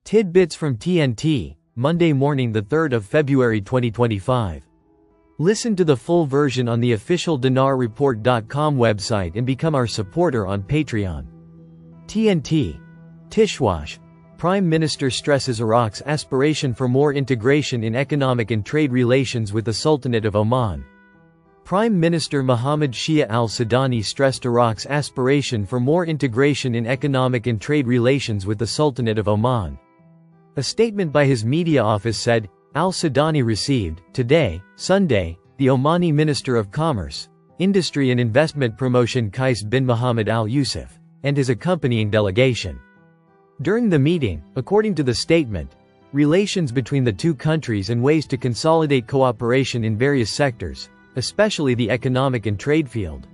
Tidbits from TNT, Monday morning, the 3rd of February 2025. Listen to the full version on the official dinarreport.com website and become our supporter on Patreon. TNT. Tishwash. Prime Minister stresses Iraq's aspiration for more integration in economic and trade relations with the Sultanate of Oman. Prime Minister Mohammed Shia al-Sudani stressed Iraq's aspiration for more integration in economic and trade relations with the Sultanate of Oman. A statement by his media office said, al-Sudani received, today, Sunday, the Omani Minister of Commerce, Industry and Investment Promotion Qais bin Mohammed al-Yusuf, and his accompanying delegation. During the meeting, according to the statement, relations between the two countries and ways to consolidate cooperation in various sectors, especially the economic and trade field,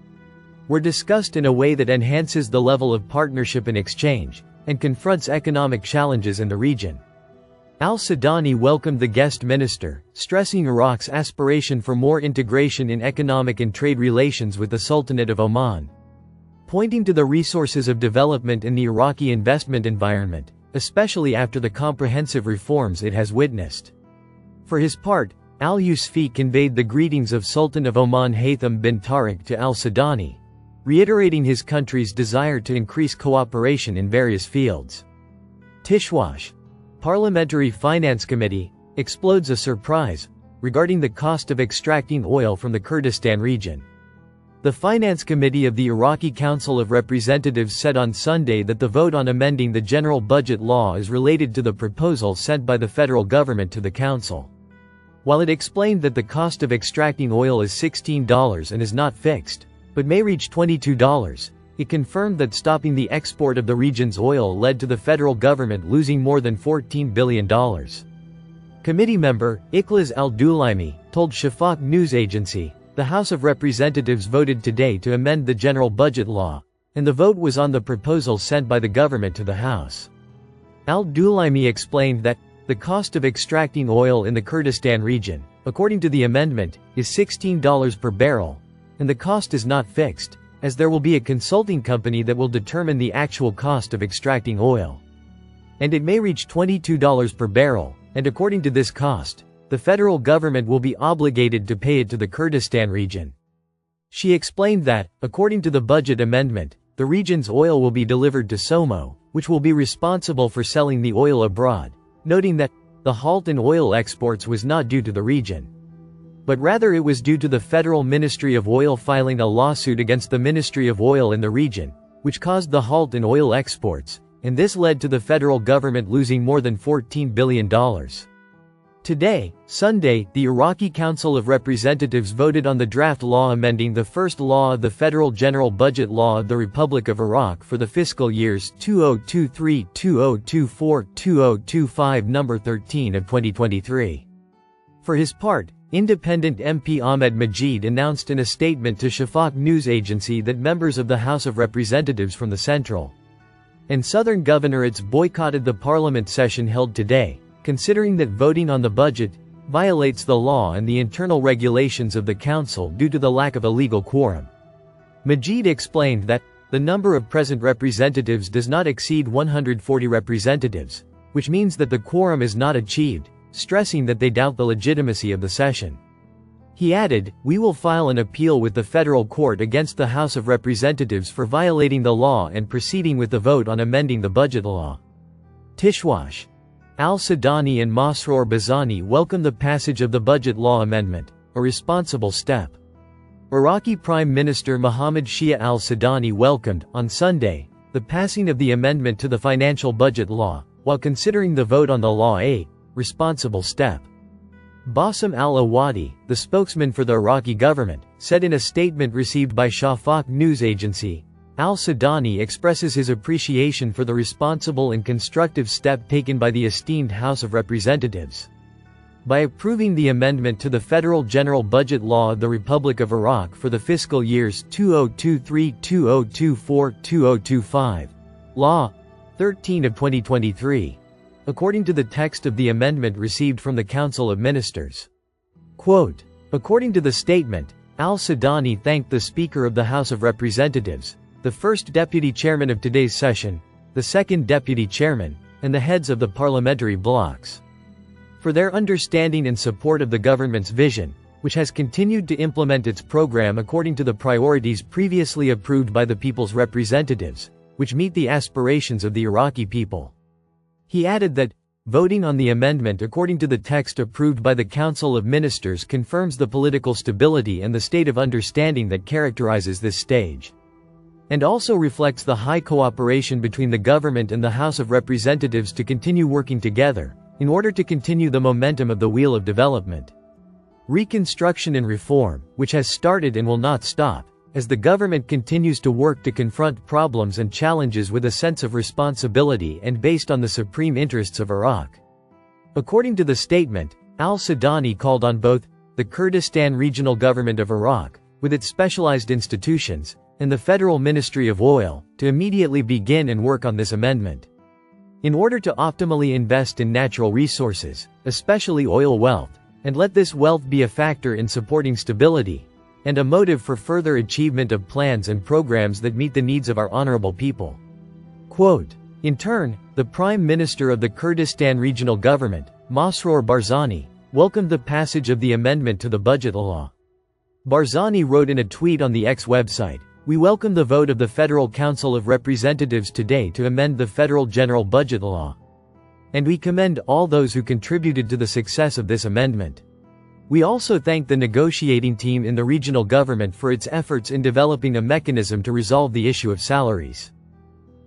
were discussed in a way that enhances the level of partnership and exchange, and confronts economic challenges in the region. Al-Sudani welcomed the guest minister, stressing Iraq's aspiration for more integration in economic and trade relations with the Sultanate of Oman, pointing to the resources of development in the Iraqi investment environment, especially after the comprehensive reforms it has witnessed. For his part, al-Yusfi conveyed the greetings of Sultan of Oman Haytham bin Tariq to al-Sudani, reiterating his country's desire to increase cooperation in various fields. Tishwash. Parliamentary Finance Committee explodes a surprise regarding the cost of extracting oil from the Kurdistan region. The Finance Committee of the Iraqi Council of Representatives said on Sunday that the vote on amending the general budget law is related to the proposal sent by the federal government to the council. While it explained that the cost of extracting oil is $16 and is not fixed, but may reach $22, it confirmed that stopping the export of the region's oil led to the federal government losing more than $14 billion. Committee member, Ikhlas al-Dulaimi, told Shafaq news agency, the House of Representatives voted today to amend the general budget law, and the vote was on the proposal sent by the government to the House. Al-Dulaimi explained that, the cost of extracting oil in the Kurdistan region, according to the amendment, is $16 per barrel, and the cost is not fixed, as there will be a consulting company that will determine the actual cost of extracting oil. And it may reach $22 per barrel, and according to this cost, the federal government will be obligated to pay it to the Kurdistan region. She explained that, according to the budget amendment, the region's oil will be delivered to SOMO, which will be responsible for selling the oil abroad, noting that, the halt in oil exports was not due to the region, but rather it was due to the Federal Ministry of Oil filing a lawsuit against the Ministry of Oil in the region, which caused the halt in oil exports, and this led to the federal government losing more than $14 billion. Today, Sunday, the Iraqi Council of Representatives voted on the draft law amending the first law of the Federal General Budget Law of the Republic of Iraq for the fiscal years 2023, 2024, 2025, number 13 of 2023. For his part, Independent MP Ahmed Majid announced in a statement to Shafaq news agency that members of the House of Representatives from the Central and Southern Governorates boycotted the parliament session held today, considering that voting on the budget violates the law and the internal regulations of the council due to the lack of a legal quorum. Majid explained that, the number of present representatives does not exceed 140 representatives, which means that the quorum is not achieved, stressing that they doubt the legitimacy of the session. He added, we will file an appeal with the federal court against the House of Representatives for violating the law and proceeding with the vote on amending the budget law. Tishwash. Al-Sudani and Masroor Barzani welcome the passage of the budget law amendment, a responsible step. Iraqi Prime Minister Mohammed Shia al-Sudani welcomed, on Sunday, the passing of the amendment to the financial budget law, while considering the vote on the law a responsible step. Bassem al-Awadi, the spokesman for the Iraqi government, said in a statement received by Shafaq news agency, al-Sudani expresses his appreciation for the responsible and constructive step taken by the esteemed House of Representatives. By approving the amendment to the Federal General Budget Law of the Republic of Iraq for the fiscal years 2023, 2024, 2025, Law 13 of 2023, according to the text of the amendment received from the Council of Ministers. Quote, according to the statement, al-Sudani thanked the Speaker of the House of Representatives, the first deputy chairman of today's session, the second deputy chairman, and the heads of the parliamentary blocs, for their understanding and support of the government's vision, which has continued to implement its program according to the priorities previously approved by the people's representatives, which meet the aspirations of the Iraqi people. He added that, voting on the amendment according to the text approved by the Council of Ministers confirms the political stability and the state of understanding that characterizes this stage, and also reflects the high cooperation between the government and the House of Representatives to continue working together, in order to continue the momentum of the wheel of development, reconstruction and reform, which has started and will not stop, as the government continues to work to confront problems and challenges with a sense of responsibility and based on the supreme interests of Iraq. According to the statement, al-Sudani called on both the Kurdistan Regional Government of Iraq, with its specialized institutions, and the Federal Ministry of Oil, to immediately begin and work on this amendment, in order to optimally invest in natural resources, especially oil wealth, and let this wealth be a factor in supporting stability, and a motive for further achievement of plans and programs that meet the needs of our honorable people. Quote, in turn, the Prime Minister of the Kurdistan Regional Government, Masroor Barzani, welcomed the passage of the amendment to the budget law. Barzani wrote in a tweet on the X website, "We welcome the vote of the Federal Council of Representatives today to amend the Federal General Budget Law. And we commend all those who contributed to the success of this amendment. We also thank the negotiating team in the regional government for its efforts in developing a mechanism to resolve the issue of salaries."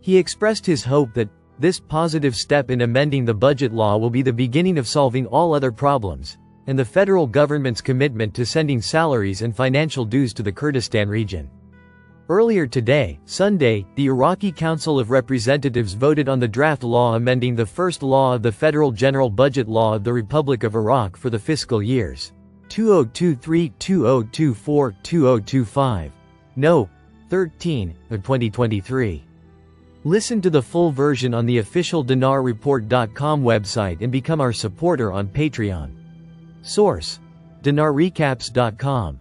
He expressed his hope that this positive step in amending the budget law will be the beginning of solving all other problems, and the federal government's commitment to sending salaries and financial dues to the Kurdistan region. Earlier today, Sunday, the Iraqi Council of Representatives voted on the draft law amending the first law of the Federal General Budget Law of the Republic of Iraq for the fiscal years 2023, 2024, 2025. No. 13 of 2023. Listen to the full version on the official dinarreport.com website and become our supporter on Patreon. Source: dinarrecaps.com